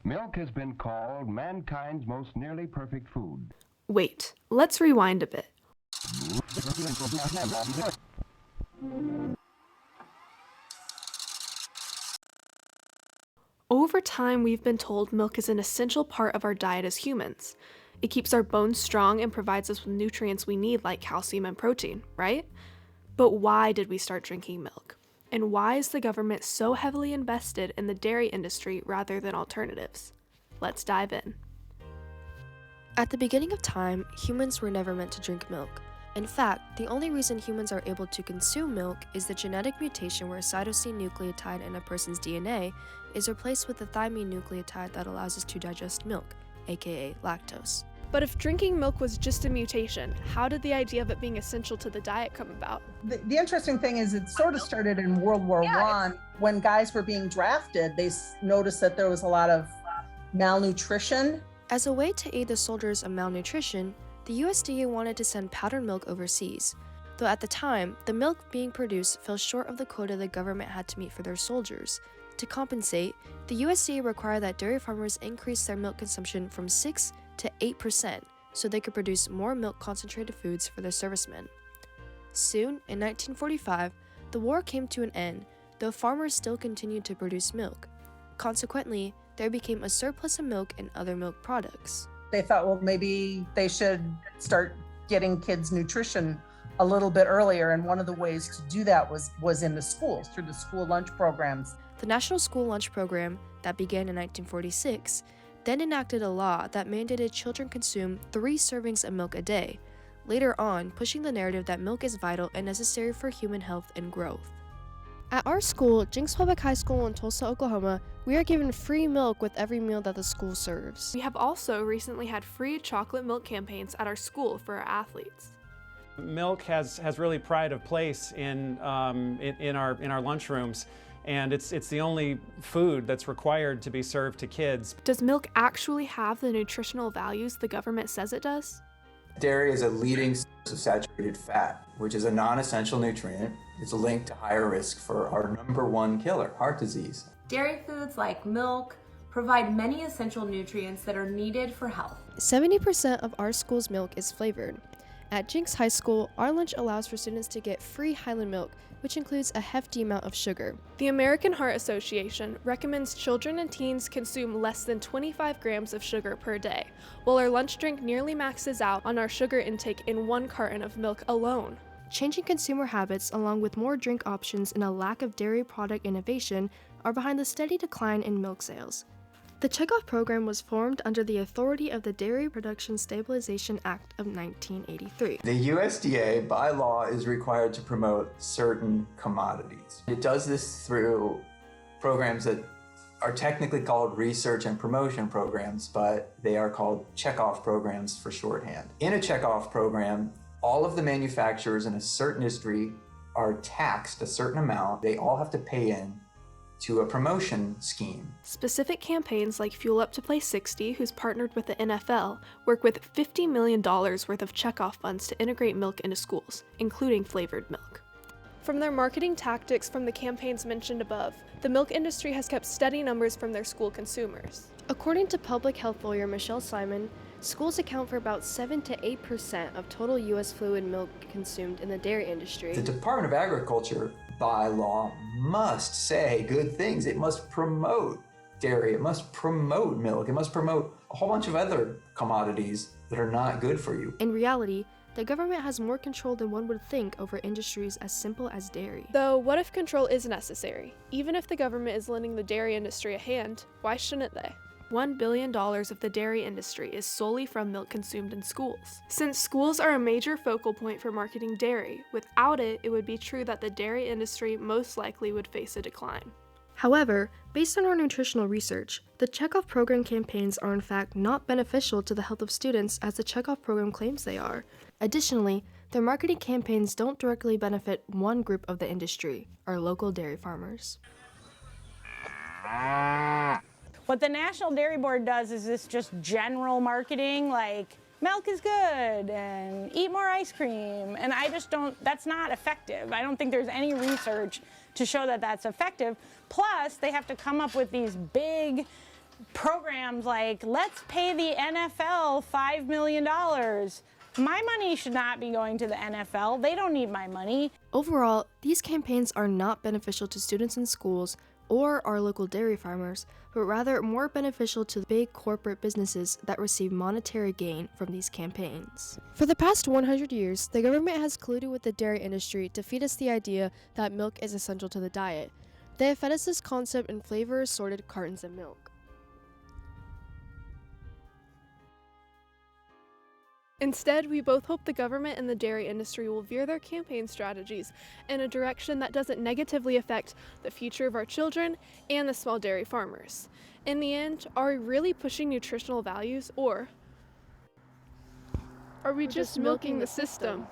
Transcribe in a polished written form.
Milk has been called mankind's most nearly perfect food. Wait, let's rewind a bit. Over time, we've been told milk is an essential part of our diet as humans. It keeps our bones strong and provides us with nutrients we need like calcium and protein, right? But why did we start drinking milk? And why is the government so heavily invested in the dairy industry rather than alternatives? Let's dive in. At the beginning of time, humans were never meant to drink milk. In fact, the only reason humans are able to consume milk is the genetic mutation where a cytosine nucleotide in a person's DNA is replaced with a thymine nucleotide that allows us to digest milk, aka lactose. But if drinking milk was just a mutation, how did the idea of it being essential to the diet come about? The interesting thing is it sort of started in World War I. When guys were being drafted, they noticed that there was a lot of malnutrition. As a way to aid the soldiers of malnutrition, the USDA wanted to send powdered milk overseas, though at the time, the milk being produced fell short of the quota the government had to meet for their soldiers. To compensate, the USDA required that dairy farmers increase their milk consumption from 6 to 8% so they could produce more milk-concentrated foods for their servicemen. Soon, in 1945, the war came to an end, though farmers still continued to produce milk. Consequently, there became a surplus of milk and other milk products. They thought, well, maybe they should start getting kids nutrition a little bit earlier, and one of the ways to do that was in the schools, through the school lunch programs. The National School Lunch Program, that began in 1946, then enacted a law that mandated children consume 3 servings of milk a day, later on pushing the narrative that milk is vital and necessary for human health and growth. At our school, Jenks Public High School in Tulsa, Oklahoma, we are given free milk with every meal that the school serves. We have also recently had free chocolate milk campaigns at our school for our athletes. Milk has really pride of place in our lunchrooms, and it's the only food that's required to be served to kids. Does milk actually have the nutritional values the government says it does? Dairy is a leading source of saturated fat, which is a non-essential nutrient. It's linked to higher risk for our #1 killer, heart disease. Dairy foods like milk provide many essential nutrients that are needed for health. 70% of our school's milk is flavored. At Jenks High School, our lunch allows for students to get free Highland milk, which includes a hefty amount of sugar. The American Heart Association recommends children and teens consume less than 25 grams of sugar per day, while our lunch drink nearly maxes out on our sugar intake in 1 carton of milk alone. Changing consumer habits, along with more drink options and a lack of dairy product innovation, are behind the steady decline in milk sales. The Checkoff program was formed under the authority of the Dairy Production Stabilization Act of 1983. The USDA, by law, is required to promote certain commodities. It does this through programs that are technically called research and promotion programs, but they are called Checkoff programs for shorthand. In a Checkoff program, all of the manufacturers in a certain industry are taxed a certain amount. They all have to pay in to a promotion scheme. Specific campaigns like Fuel Up to Play 60, who's partnered with the NFL, work with $50 million worth of checkoff funds to integrate milk into schools, including flavored milk. From their marketing tactics from the campaigns mentioned above, the milk industry has kept steady numbers from their school consumers. According to public health lawyer Michelle Simon, schools account for about 7 to 8% of total U.S. fluid milk consumed in the dairy industry. The Department of Agriculture, by law, must say good things. It must promote dairy, it must promote milk, it must promote a whole bunch of other commodities that are not good for you. In reality, the government has more control than one would think over industries as simple as dairy. Though, what if control is necessary? Even if the government is lending the dairy industry a hand, why shouldn't they? $1 billion of the dairy industry is solely from milk consumed in schools. Since schools are a major focal point for marketing dairy, without it, it would be true that the dairy industry most likely would face a decline. However, based on our nutritional research, the Checkoff program campaigns are in fact not beneficial to the health of students as the Checkoff program claims they are. Additionally, their marketing campaigns don't directly benefit one group of the industry, our local dairy farmers. What the National Dairy Board does is this just general marketing, like milk is good and eat more ice cream. And I just don't, that's not effective. I don't think there's any research to show that that's effective. Plus, they have to come up with these big programs like, let's pay the NFL $5 million. My money should not be going to the NFL. They don't need my money. Overall, these campaigns are not beneficial to students in schools or our local dairy farmers, but rather more beneficial to big corporate businesses that receive monetary gain from these campaigns. For the past 100 years, the government has colluded with the dairy industry to feed us the idea that milk is essential to the diet. They have fed us this concept in flavor-assorted cartons of milk. Instead, we both hope the government and the dairy industry will veer their campaign strategies in a direction that doesn't negatively affect the future of our children and the small dairy farmers. In the end, are we really pushing nutritional values, or are we just milking the system?